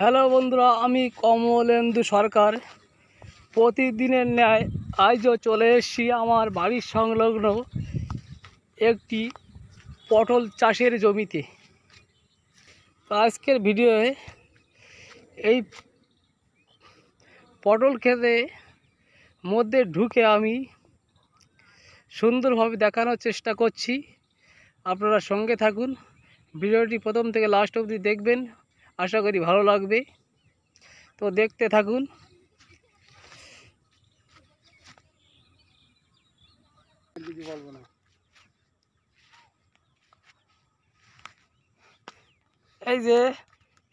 Hello বন্ধুরা, আমি কমলেন্দু সরকার। প্রতিদিনের ন্যায় আজও চলে এসেছি আমার বাড়ির সংলগ্ন একটি পটল চাষের জমিতে। তো আজকের ভিডিওয়ে এই পটল ক্ষেতে মধ্যে ঢুকে আমি সুন্দরভাবে দেখানোর চেষ্টা করছি। আপনারা সঙ্গে থাকুন, ভিডিওটি প্রথম থেকে লাস্ট অবধি দেখবেন, আশা করি ভালো লাগবে। তো দেখতে থাকুন। এই যে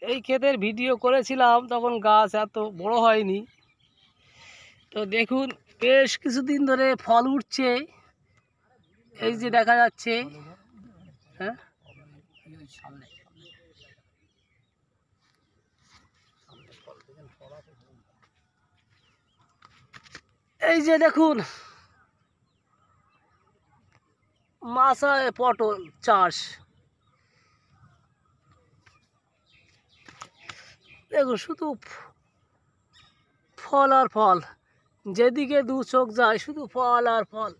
এই ক্ষেতের ভিডিও করেছিলাম, তখন গাছ এত বড় হয়নি। তো দেখুন, বেশ কিছুদিন ধরে ফল উঠছে, এই যে দেখা যাচ্ছে। হ্যাঁ, এই যে দেখুন, মাচায় পটল চাষ। দেখুন, শুধু ফল আর ফল, যেদিকে দু চোখ যায় শুধু ফল আর ফল।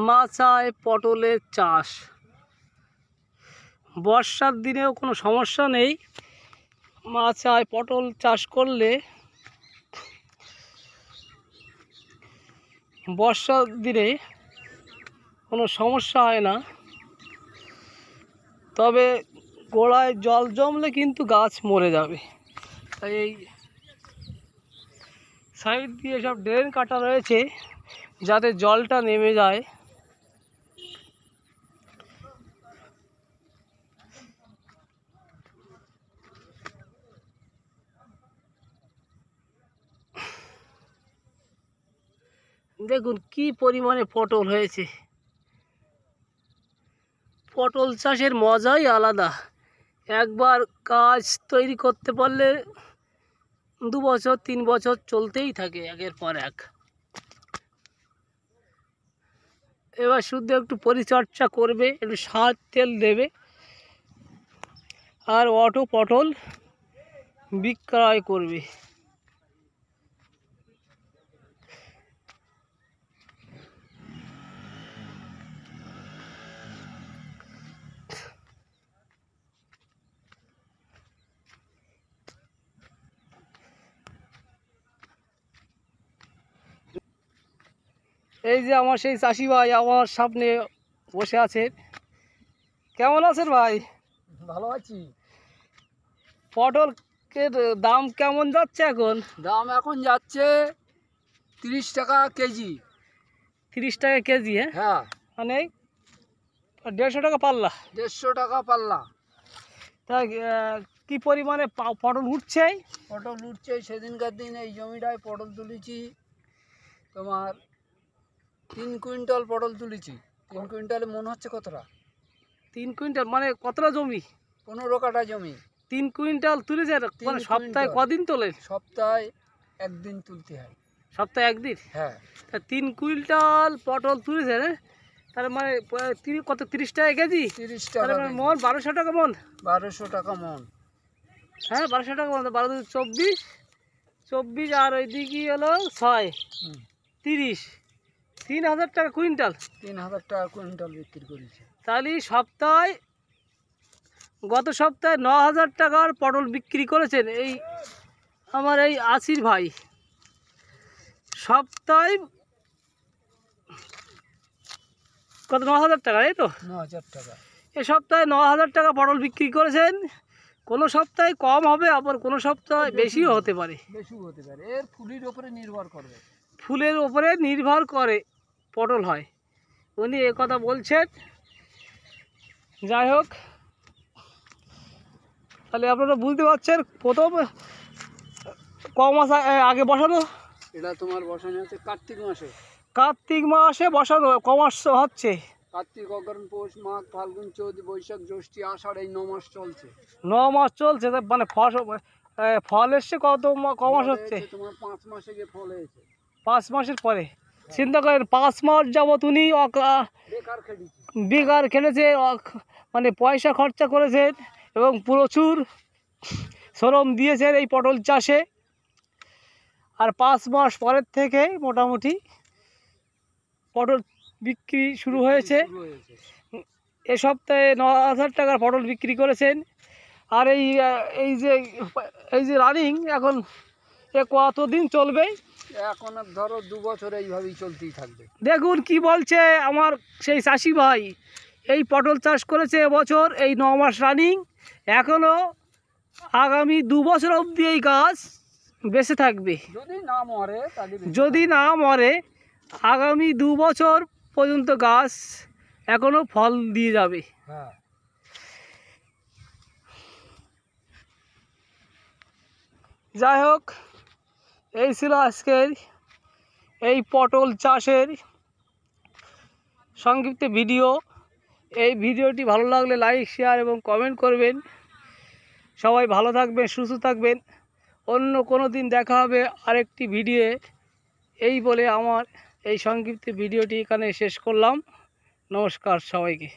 মাচায় পটলের চাষ বর্ষার দিনেও কোনো সমস্যা নেই। মাচায় পটল চাষ করলে বর্ষার দিনে কোনো সমস্যা হয় না, তবে গোড়ায় জল জমলে কিন্তু গাছ মরে যাবে। তাই এই সাইড দিয়ে সব ড্রেন কাটা রয়েছে, যাতে জলটা নেমে যায়। দেখুন কি পরিমাণে পটল হয়েছে। পটল চাষের মজাই আলাদা। একবার কাজ তৈরি করতে পারলে 2 বছর 3 বছর চলতেই থাকে একের পর এক। এবার শুধু একটু পরিচর্যা করবে, একটু সার তেল দেবে, আর অটো পটল বিক্রয় করবে। এই যে আমার সেই চাষি ভাই আমার সামনে বসে আছে। কেমন আছেন ভাই? ভালো আছি। পটলের দাম কেমন যাচ্ছে এখন? দাম এখন যাচ্ছে 30 টাকা কেজি। 30 টাকা কেজি? হ্যাঁ, হ্যাঁ, মানে 150 টাকা পাল্লা। 150 টাকা পাল্লা। তা কি পরিমাণে পটল উঠছে? পটল উঠছে। সেদিনকার দিন এই জমিটায় পটল তুলেছি তোমার 3 কুইন্টাল পটল তুলেছি। 3 কুইন্টালে মনে হচ্ছে কতটা? 3 কুইন্টাল মানে কতটা জমি? 15 কাঠা জমি। 3 কুইন্টাল তুলেছে? মানে সপ্তাহে কদিন তোলেন? সপ্তাহে একদিন তুলতে হয়। সপ্তাহে একদিন? হ্যাঁ। তা 3 কুইন্টাল পটল তুলেছে, তার মানে কত, 30 টাকা কেজি? 30 তার টাকা মানে কেজি। মন 1200 টাকা মন। 1200 টাকা মন। হ্যাঁ, 1200 টাকা মন। 12 × 24, 24 আর ওইদিকে হলো 6, 30, 3000 টাকা কুইন্টাল। 3000 টাকা কুইন্টাল বিক্রি করেছে। তাহলে সপ্তাহে, গত সপ্তাহে 9000 টাকার পটল বিক্রি করেছেন এই আমার এই আসির ভাই। সপ্তাহে কত? 9000 টাকা, এই তো? 9000 টাকা। এ সপ্তাহে 9000 টাকা পটল বিক্রি করেছেন। কোনো সপ্তাহে কম হবে, আবার কোনো সপ্তাহে বেশিও হতে পারে। বেশিও হতে পারে, এর ফুলের উপরে নির্ভর করবে। ফুলের ওপরে নির্ভর করে পটল হয়, উনি এ কথা বলছেন। যাই হোক, তাহলে আপনারা বুঝতে পারছেন প্রথম ক মাস আগে বসানো। এটা তোমার বসানো আছে কার্তিক মাসে। কার্তিক মাসে বসানো কমাস হচ্ছে। কার্তিক, অগ্রহায়ণ, পৌষ, মাঘ, ফাল্গুন, চৈত, বৈশাখ, জ্যৈষ্ঠী, আষাঢ়, এই 9 মাস চলছে। 9 মাস চলছে, তা মানে ফল এসছে কত কমাস ফল হচ্ছে? হয়েছে তোমার 5 মাসে গিয়ে ফল হয়েছে। 5 মাসের পরে। চিন্তা করেন 5 মাস যাবত উনি বেকার খেটেছি। বেকার খেলেছে, মানে পয়সা খরচা করেছেন এবং প্রচুর শ্রম দিয়েছেন এই পটল চাষে। আর 5 মাস পরের থেকে মোটামুটি পটল বিক্রি শুরু হয়েছে। শুরু হয়েছে। এ সপ্তাহে 9,000 টাকার পটল বিক্রি করেছেন। আর এই যে রানিং এখন এ কতদিন চলবে? এখন আর ধরো 2 বছর এইভাবেই চলতেই থাকবে। দেখুন কি বলছে আমার সেই চাষি ভাই, এই পটল চাষ করেছে এবছর, এই 9 মাস রানিং, এখনও আগামী 2 বছর অবধি এই গাছ বেঁচে থাকবে। যদি না মরে তাহলে যদি না মরে আগামী 2 বছর পর্যন্ত গাছ এখনও ফল দিয়ে যাবে। হ্যাঁ। যাই হোক, এই ছিল আজকের এই পটল চাষের সংক্ষিপ্ত ভিডিও। এই ভিডিওটি ভালো লাগলে লাইক, শেয়ার এবং কমেন্ট করবেন। সবাই ভালো থাকবেন, সুস্থ থাকবেন। অন্য কোনো দিন দেখা হবে আরেকটি ভিডিও। এই বলে আমার এই সংক্ষিপ্ত ভিডিওটি এখানে শেষ করলাম। নমস্কার সবাইকে।